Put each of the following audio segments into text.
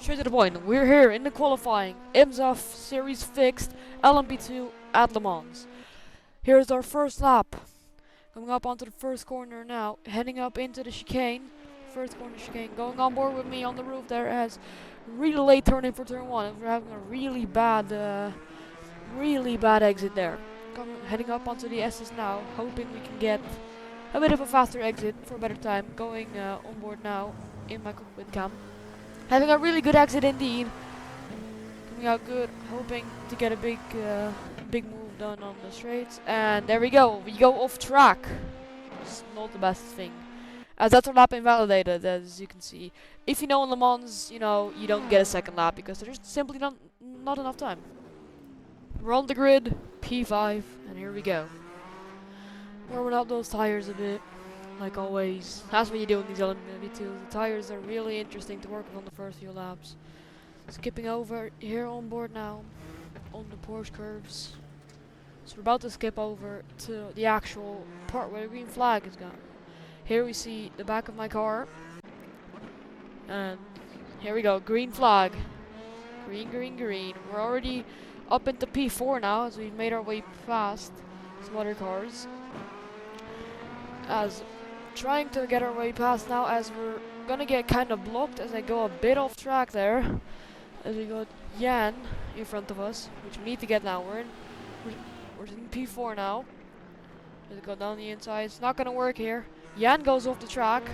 Straight to the point. We're here in the qualifying IMSA Series Fixed LMP2 at Le Mans. Here's our first lap. Coming up onto the first corner now, heading up into the chicane. First corner chicane. Going on board with me on the roof there as really late turning for turn 1. We're having a really bad exit there. Heading up onto the S's now, hoping we can get a bit of a faster exit for a better time. Going on board now in my cockpit cam. Having a really good exit indeed. Coming out good, hoping to get a big move done on the straights. And there we go. We go off track. It's not the best thing, as that's our lap invalidated, as you can see. If you know in Le Mans, you know you don't get a second lap because there's simply not enough time. We're on the grid, P5, and here we go. Warming up those tires a bit. Like always, that's what you do in these LMP2s. The tires are really interesting to work with on the first few laps. Skipping over here on board now, on the Porsche curves. So we're about to skip over to the actual part where the green flag is gone. Here we see the back of my car. And here we go, green flag. Green, green, green. We're already up into P4 now, as we've made our way past some other cars. As trying to get our way past now, as we're gonna get kind of blocked as I go a bit off track there, as we got Jan in front of us, which we need to get now. We're in P4 now. As we go down the inside, it's not gonna work here. Jan goes off the track,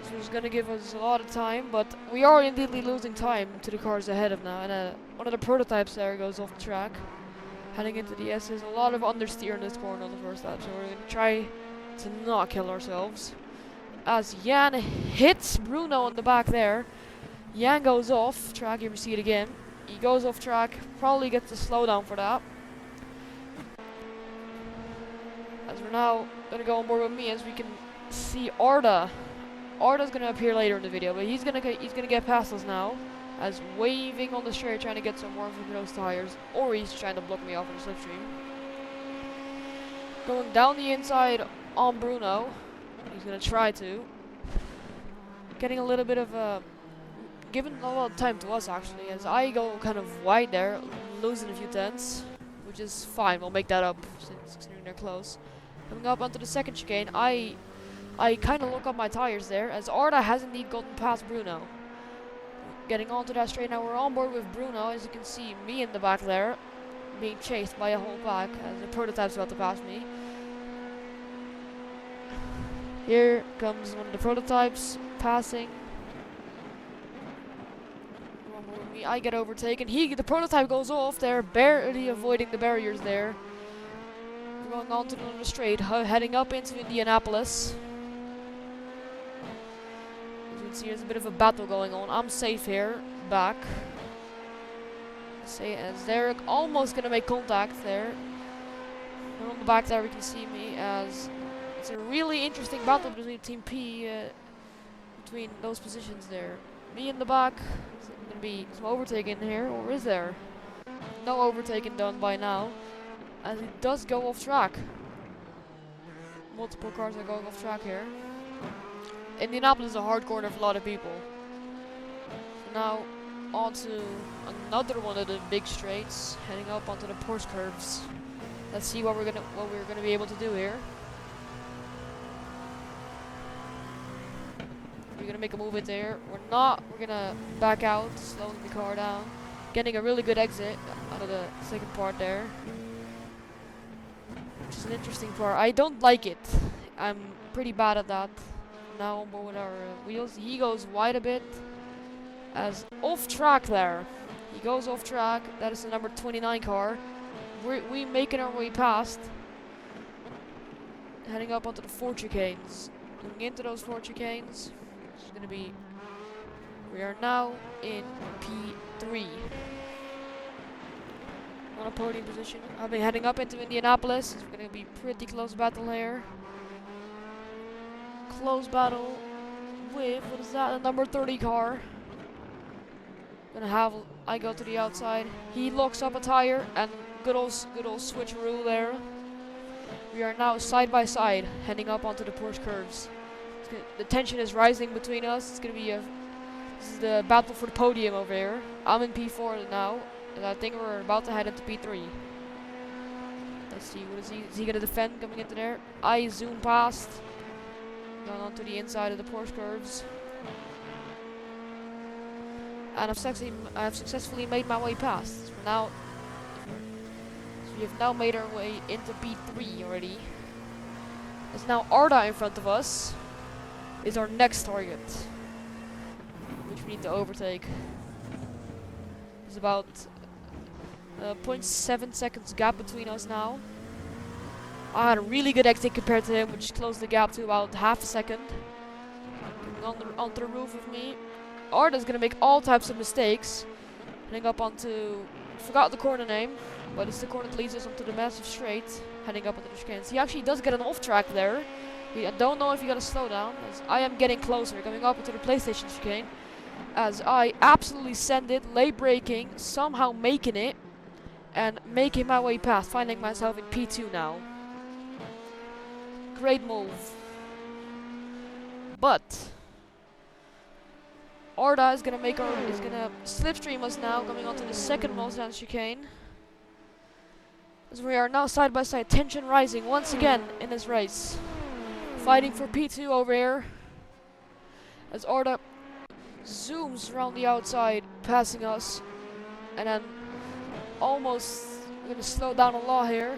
which is gonna give us a lot of time, but we are indeed losing time to the cars ahead of now. And one of the prototypes there goes off the track. Heading into the S's, a lot of understeer in this corner on the first lap, so we're going to try to not kill ourselves. As Jan hits Bruno on the back there, Jan goes off track, here we see it again. He goes off track, probably gets a slowdown for that. As we're now going to go on board with me, as we can see Arda. Arda's going to appear later in the video, but he's going to get past us now. As waving on the straight, trying to get some more from those tires, or he's trying to block me off in the slipstream. Going down the inside on Bruno, he's gonna try to. Getting a little bit of giving a lot of time to us actually, as I go kind of wide there, losing a few tenths, which is fine. We'll make that up since they're close. Coming up onto the second chicane, I kind of look up my tires there, as Arda has indeed gotten past Bruno. Getting onto that straight now, we're on board with Bruno, as you can see me in the back there, being chased by a whole pack, as the prototype's about to pass me. Here comes one of the prototypes, passing. On board with me, I get overtaken. The prototype goes off there, barely avoiding the barriers there. We're going on to the straight, heading up into Indianapolis. See, there's a bit of a battle going on. I'm safe here, back. See, as they're almost gonna make contact there. And on the back there we can see me, as it's a really interesting battle between Team P, between those positions there. Me in the back. Is there gonna be some overtaking here, or is there? No overtaking done by now, as it does go off track. Multiple cars are going off track here. Indianapolis is a hard corner for a lot of people. So now on to another one of the big straights, heading up onto the Porsche curves. Let's see what we're gonna be able to do here. We're gonna make a move in there. We're not. We're gonna back out, slowing the car down, getting a really good exit out of the second part there, which is an interesting part. I don't like it. I'm pretty bad at that. Now on board with our wheels, he goes wide a bit, as off track there. He goes off track. That is the number 29 car. We making our way past, heading up onto the 4 chicanes. Looking into those 4 chicanes, it's gonna be. We are now in P3 on a podium position. I'll be heading up into Indianapolis. It's gonna be pretty close battle here. Close battle with, what is that, a number 30 car. I go to the outside. He locks up a tire, and good old switcheroo there. We are now side by side, heading up onto the Porsche curves. The tension is rising between us. It's gonna be a This is the battle for the podium over here. I'm in P4 now, and I think we're about to head into P3. Let's see, what is he? Is he gonna defend coming into there? I zoom past, going onto the inside of the Porsche curves, and I've successfully made my way past. So now, we have now made our way into P3 already. There's now Arda in front of us. Is our next target, which we need to overtake. There's about 0.7 seconds gap between us now. I had a really good exit compared to him, which closed the gap to about half a second. Onto the roof with me. Arda's gonna make all types of mistakes. Heading up onto, forgot the corner name, but it's the corner that leads us onto the massive straight. Heading up onto the chicanes. He actually does get an off track there. I don't know if he got to slow down, as I am getting closer, coming up into the PlayStation chicane. As I absolutely send it, late braking, somehow making it, and making my way past, finding myself in P2 now. Great move. But Arda is gonna slipstream us now, coming onto the second most advanced chicane. As we are now side by side, tension rising once again in this race. Fighting for P2 over here. As Arda zooms around the outside, passing us. And then almost going to slow down a lot here.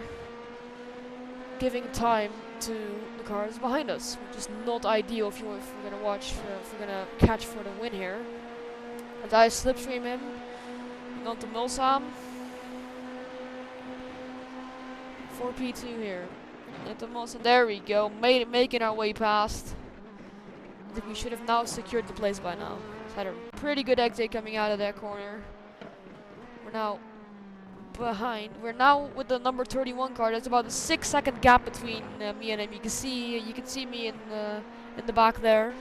Giving time to the cars behind us. Which is not ideal if we're going to catch for the win here. And I slipstream him. Onto Mulsam. For P2 here. Into Mulsam. There we go. Making our way past. I think we should have now secured the place by now. So had a pretty good exit coming out of that corner. We're now behind. We're now with the number 31 car. There's about a 6-second gap between me and him. You can see me in the back there.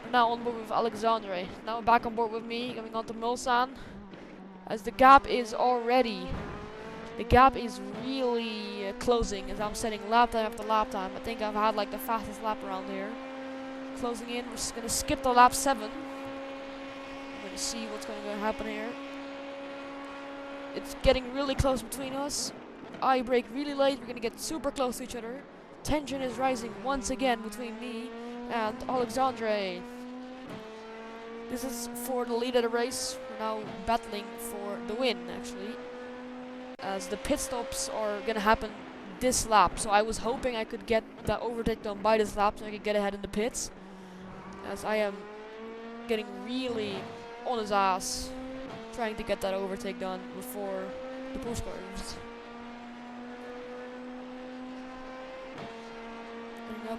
We're now on board with Alexandre. Now back on board with me, coming on to Mulsan. As the gap is really closing as I'm setting lap time after lap time. I think I've had like the fastest lap around here. Closing in, we're just gonna skip the lap 7. I'm gonna see what's going to happen here. It's getting really close between us. I brake really late, we're gonna get super close to each other. Tension is rising once again between me and Alexandre. This is for the lead of the race. We're now battling for the win, actually. As the pit stops are gonna happen this lap. So I was hoping I could get that overtake done by this lap so I could get ahead in the pits. As I am getting really on his ass, trying to get that overtake done before the push curves.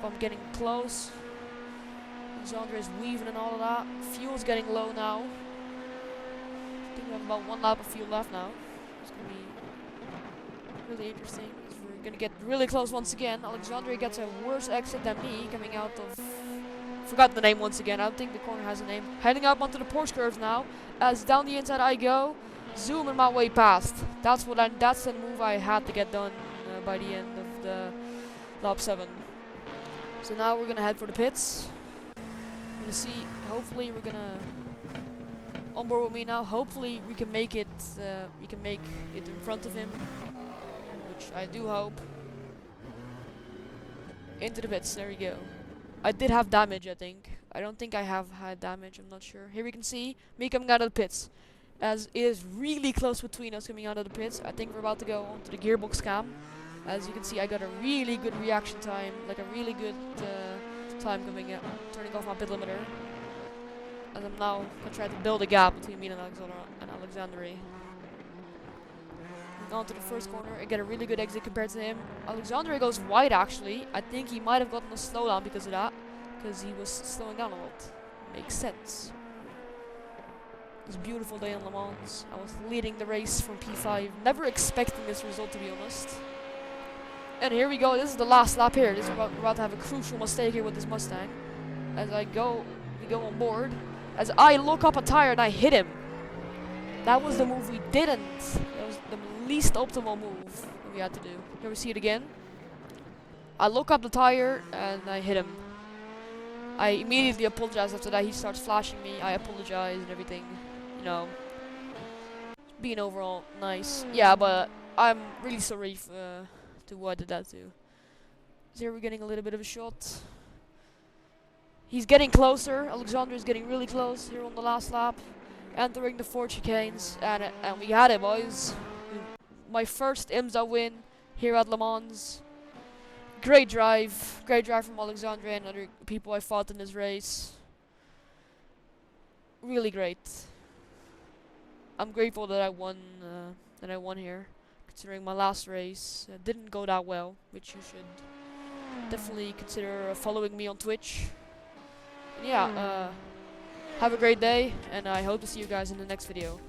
I'm getting close. Alexandre is weaving and all of that. Fuel's getting low now. I think we have about 1 lap of fuel left now. It's gonna be really interesting. We're gonna get really close once again. Alexandre gets a worse exit than me, coming out of... Forgot the name once again. I don't think the corner has a name. Heading up onto the Porsche curves now. As down the inside I go, zooming my way past. That's the move I had to get done by the end of the lap 7. So now we're gonna head for the pits. We're gonna see. Hopefully we're gonna on board with me now. Hopefully we can make it. We can make it in front of him, which I do hope. Into the pits. There we go. I did have damage, I think. I don't think I have had damage. I'm not sure. Here we can see me coming out of the pits, as it is really close between us coming out of the pits. I think we're about to go onto the gearbox cam. As you can see, I got a really good reaction time, like a really good time coming out, turning off my pit limiter. And I'm now gonna try to build a gap between me and Alexandre. On to the first corner, I get a really good exit compared to him. Alexandre goes wide actually. I think he might have gotten a slowdown because of that, because he was slowing down a lot. Makes sense. It was a beautiful day in Le Mans. I was leading the race from P5, never expecting this result to be honest. And here we go, this is the last lap here. We're about to have a crucial mistake here with this Mustang. As we go on board. As I look up a tire and I hit him. That was the move we didn't. That was the least optimal move that we had to do. Here we see it again. I look up the tire and I hit him. I immediately apologized after that. He starts flashing me. I apologize and everything. You know, being overall nice. Yeah, but I'm really sorry to who I did that to. So here we're getting a little bit of a shot. He's getting closer. Alexander is getting really close here on the last lap. Entering the 4 chicanes. And we had it, boys. My first IMSA win here at Le Mans. Great drive from Alexandre and other people I fought in this race. Really great. I'm grateful that I won. Here, considering my last race didn't go that well, which you should definitely consider following me on Twitch. And yeah, have a great day, and I hope to see you guys in the next video.